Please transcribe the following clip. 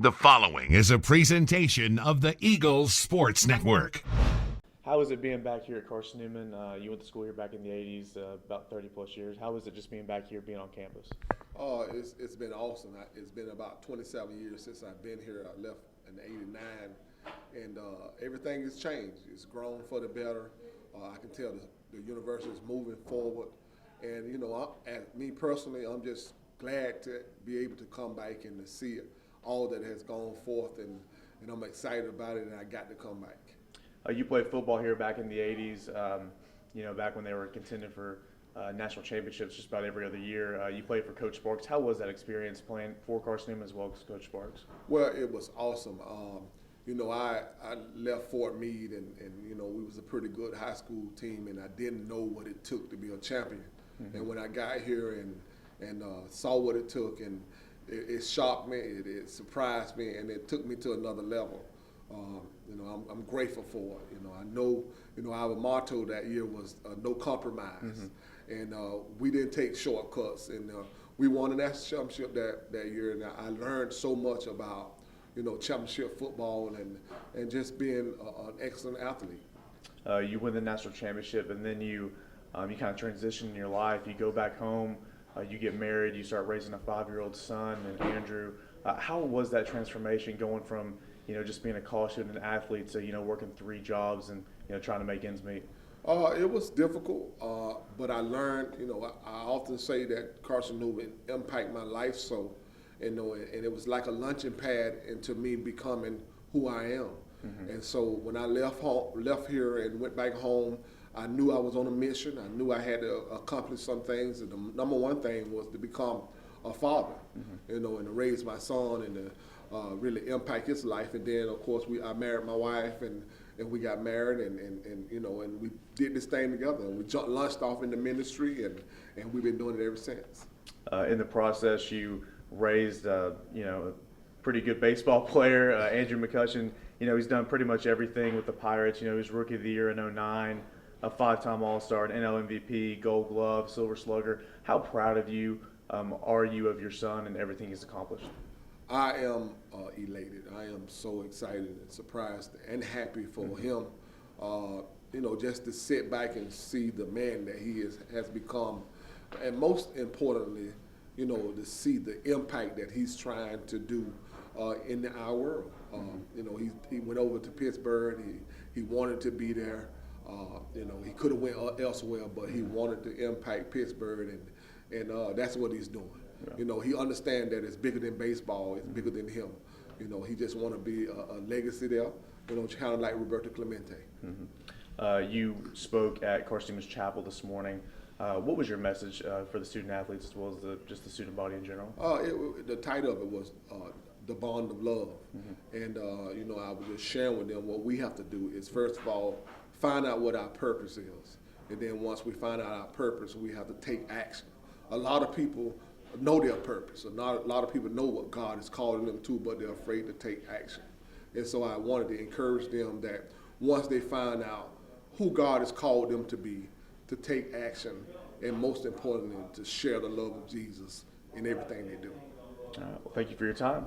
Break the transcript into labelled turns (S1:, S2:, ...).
S1: The following is a presentation of the Eagles Sports Network.
S2: How is it being back here at Carson-Newman? You went to school here back in the 80s, about 30 plus years. How is it just being back here, being on campus?
S3: It's been awesome. It's been about 27 years since I've been here. I left in '89, and everything has changed. It's grown for the better. I can tell the university is moving forward. And, you know, me personally, I'm just glad to be able to come back and to see all that has gone forth, and I'm excited about it, and I got to come back.
S2: You played football here back in the 80s, back when they were contending for national championships just about every other year. You played for Coach Sparks. How was that experience playing for Carson-Newman as well as Coach Sparks?
S3: Well, it was awesome. I left Fort Meade, and we was a pretty good high school team, and I didn't know what it took to be a champion. Mm-hmm. And when I got here and saw what it took, and it shocked me, it surprised me, and it took me to another level. I'm grateful for it. I know, our motto that year was no compromise. Mm-hmm. And we didn't take shortcuts. And we won a national championship that year. And I learned so much about, championship football and just being an excellent athlete.
S2: You win the national championship, and then you kind of transition in your life. You go back home. You get married, you start raising a 5-year-old son, and Andrew. How was that transformation going from, just being a college student and athlete to, working 3 jobs and, trying to make ends meet?
S3: It was difficult, but I learned, I often say that Carson-Newman impacted my life and it was like a launching pad into me becoming who I am. Mm-hmm. And so when I left here and went back home, I knew I was on a mission. I knew I had to accomplish some things. And the number one thing was to become a father, mm-hmm. And to raise my son and to really impact his life. And then, of course, I married my wife, and we got married, and we did this thing together. And we launched off in the ministry, and we've been doing it ever since.
S2: In the process, you raised, a pretty good baseball player, Andrew McCutchen. He's done pretty much everything with the Pirates. He was Rookie of the Year in '09. A 5-time All-Star, an NL MVP, Gold Glove, Silver Slugger. How proud of you are you of your son and everything he's accomplished?
S3: I am elated. I am so excited and surprised and happy for mm-hmm. him. Just to sit back and see the man that he has become, and most importantly, to see the impact that he's trying to do in our world. Mm-hmm. He went over to Pittsburgh. He wanted to be there. He could have went elsewhere, but he wanted to impact Pittsburgh, and that's what he's doing. Yeah. He understands that it's bigger than baseball. It's bigger than him. He just want to be a legacy there. Kind of like Roberto Clemente.
S2: Mm-hmm. You spoke at Carson-Newman's Chapel this morning. What was your message for the student athletes as well as just the student body in general?
S3: The title of it was the bond of love, mm-hmm. And I was just sharing with them what we have to do is, first of all, find out what our purpose is. And then once we find out our purpose, we have to take action. A lot of people know their purpose. A lot of people know what God is calling them to, but they're afraid to take action. And so I wanted to encourage them that once they find out who God has called them to be, to take action, and most importantly, to share the love of Jesus in everything they do.
S2: Well, thank you for your time.